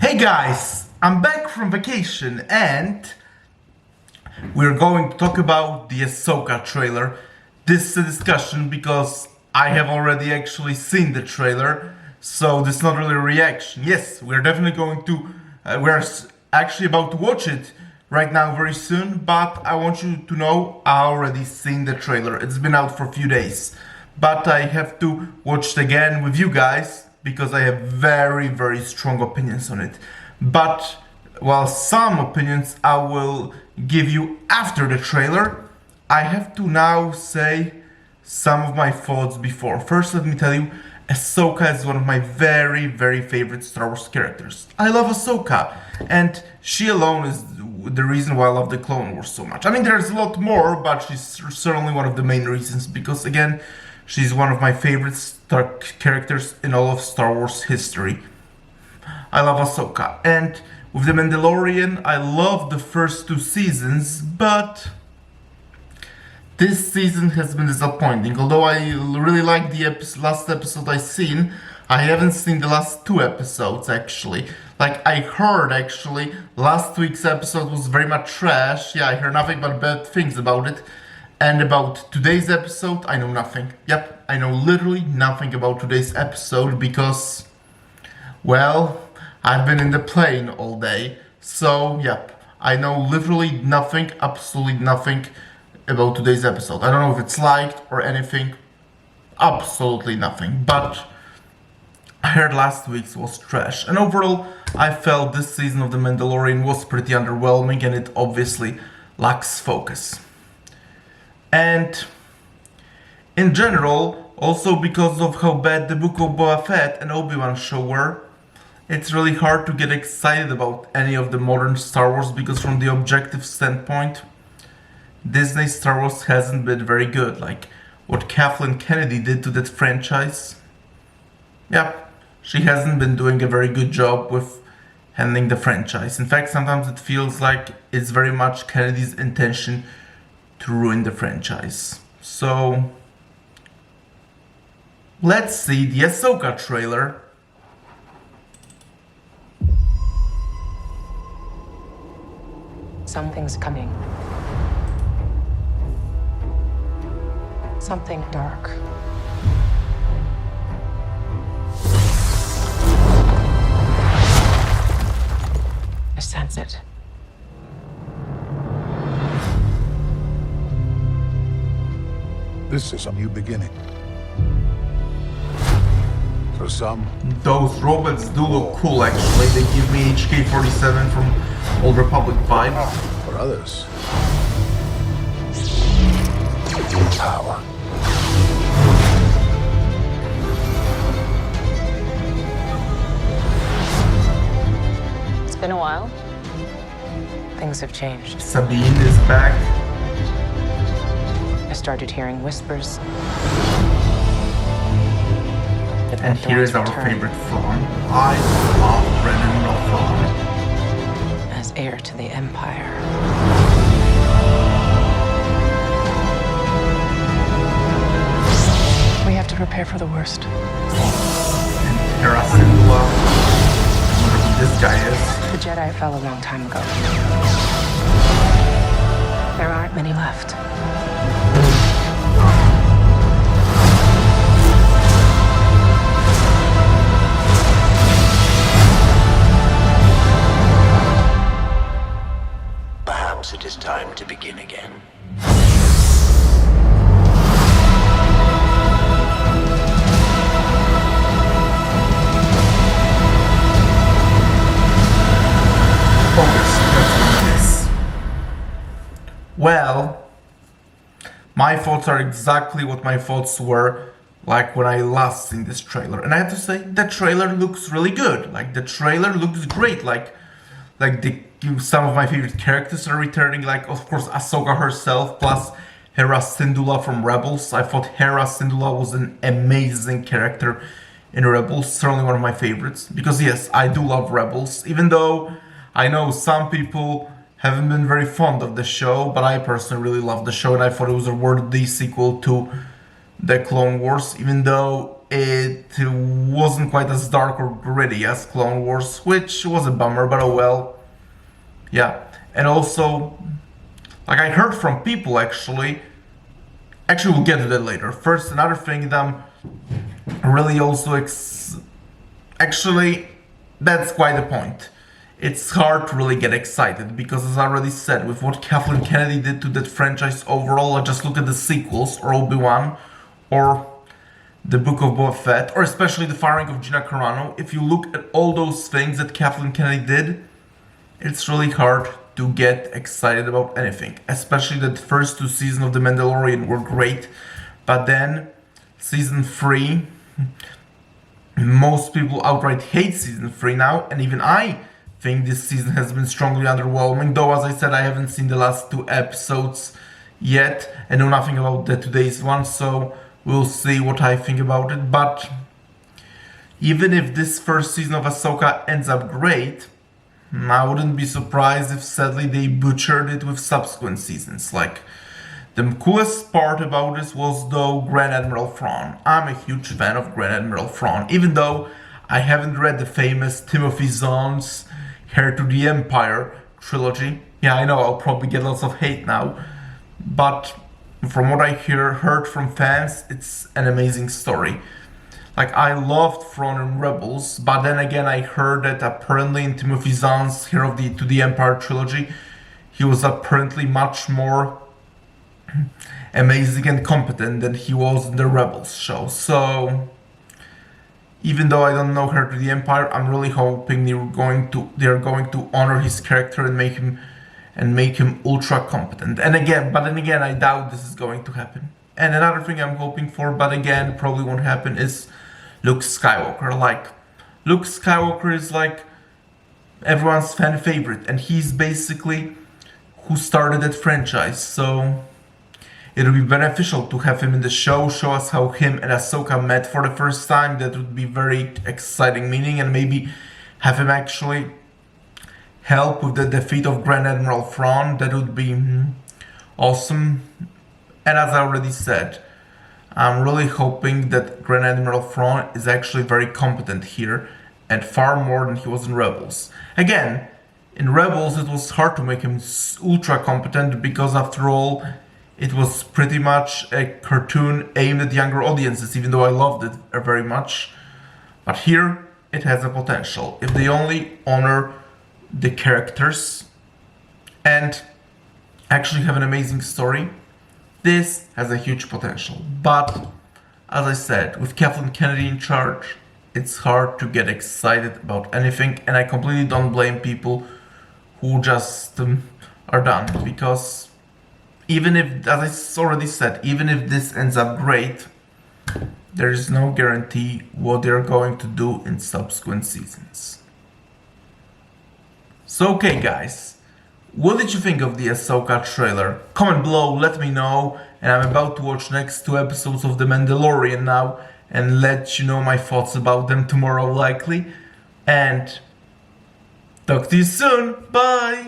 Hey guys, I'm back from vacation and we're going to talk about the Ahsoka trailer. This is a discussion because I have already actually seen the trailer, so this is not really a reaction. Yes, we're definitely going to, actually about to watch it right now very soon, but I want you to know I already seen the trailer. It's been out for a few days, but I have to watch it again with you guys because I have very strong opinions on it. But while some opinions I will give you after the trailer, I have to now say some of my thoughts before. First, let me tell you, Ahsoka is one of my very favorite Star Wars characters. I love Ahsoka, and she alone is the reason why I love the Clone Wars so much. I mean, there's a lot more, but she's certainly one of the main reasons because, again, she's one of my favorite characters in all of Star Wars history. I love Ahsoka. And with The Mandalorian, I love the first two seasons, but this season has been disappointing. Although I really like the last episode I seen, I haven't seen the last two episodes actually. Like I heard actually, last week's episode was very much trash. Yeah, I heard nothing but bad things about it. And about today's episode, I know nothing. Yep, I know literally nothing about today's episode because, well, I've been in the plane all day. So, yep, I know literally nothing, absolutely nothing about today's episode. I don't know if it's liked or anything. Absolutely nothing. But I heard last week's was trash. And overall, I felt this season of The Mandalorian was pretty underwhelming and it obviously lacks focus. And in general, also because of how bad the Book of Boba Fett and Obi-Wan show were, it's really hard to get excited about any of the modern Star Wars because from the objective standpoint, Disney Star Wars hasn't been very good. Like what Kathleen Kennedy did to that franchise. Yep, she hasn't been doing a very good job with handling the franchise. In fact, sometimes it feels like it's very much Kennedy's intention to ruin the franchise. So, let's see the Ahsoka trailer. Something's coming. Something dark. I sense it. This is a new beginning. For some, those robots do look cool actually. They give me HK-47 from Old Republic vibes. for others, power. It's been a while. Things have changed. Sabine is back. I started hearing whispers. And here is our favorite Thrawn. I love Brennan Thrawn. As heir to the Empire. We have to prepare for the worst. And Hera Syndulla. I wonder who this guy is. The Jedi fell a long time ago. There aren't many left. Perhaps it is time to begin again. Focus. That's what it is. Well, my thoughts are exactly what my thoughts were like when I last seen this trailer. And I have to say, the trailer looks really good. Like, the trailer looks great. Like some of my favorite characters are returning. Like, of course, Ahsoka herself, plus Hera Syndulla from Rebels. I thought Hera Syndulla was an amazing character in Rebels. Certainly one of my favorites. Because, yes, I do love Rebels. Even though I know some people haven't been very fond of the show, but I personally really love the show, and I thought it was a worthy sequel to the Clone Wars, even though it wasn't quite as dark or gritty as Clone Wars, which was a bummer, but oh well. Yeah, and also, like I heard from people actually we'll get to that later. First, another thing that I'm really also actually, that's quite the point. It's hard to really get excited because, as I already said, with what Kathleen Kennedy did to that franchise overall, I just look at the sequels, or Obi-Wan, or the Book of Boba Fett, or especially the firing of Gina Carano. If you look at all those things that Kathleen Kennedy did, it's really hard to get excited about anything. Especially that the first 2 seasons of The Mandalorian were great, but then season 3, most people outright hate season 3 now, and even I think this season has been strongly underwhelming, though as I said I haven't seen the last 2 episodes yet and know nothing about the today's one, so we'll see what I think about it. But even if this first season of Ahsoka ends up great, I wouldn't be surprised if sadly they butchered it with subsequent seasons. Like, the coolest part about this was though Grand Admiral Thrawn. I'm a huge fan of Grand Admiral Thrawn, even though I haven't read the famous Timothy Zahn's Heir to the Empire trilogy. Yeah, I know I'll probably get lots of hate now, but from what I heard from fans, it's an amazing story. Like, I loved Thrawn in Rebels, but then again I heard that apparently in Timothy Zahn's Heir to the Empire trilogy, he was apparently much more amazing and competent than he was in the Rebels show. So even though I don't know Heir to the Empire, I'm really hoping they're going to honor his character and make him ultra competent. And then again, I doubt this is going to happen. And another thing I'm hoping for, but again, probably won't happen, is Luke Skywalker. Like, Luke Skywalker is like everyone's fan favorite, and he's basically who started that franchise. So it'll be beneficial to have him in the show us how him and Ahsoka met for the first time. That would be very exciting meaning, and maybe have him actually help with the defeat of Grand Admiral Thrawn. That would be awesome. And as I already said, I'm really hoping that Grand Admiral Thrawn is actually very competent here, and far more than he was in Rebels. Again, in Rebels it was hard to make him ultra competent because after all, it was pretty much a cartoon aimed at younger audiences, even though I loved it very much. But here, it has a potential. If they only honor the characters and actually have an amazing story, this has a huge potential. But, as I said, with Kathleen Kennedy in charge, it's hard to get excited about anything, and I completely don't blame people who just are done, because even if, as I already said, even if this ends up great, there is no guarantee what they're going to do in subsequent seasons. So okay guys, what did you think of the Ahsoka trailer? Comment below, let me know, and I'm about to watch next 2 episodes of The Mandalorian now, and let you know my thoughts about them tomorrow likely, and talk to you soon, bye!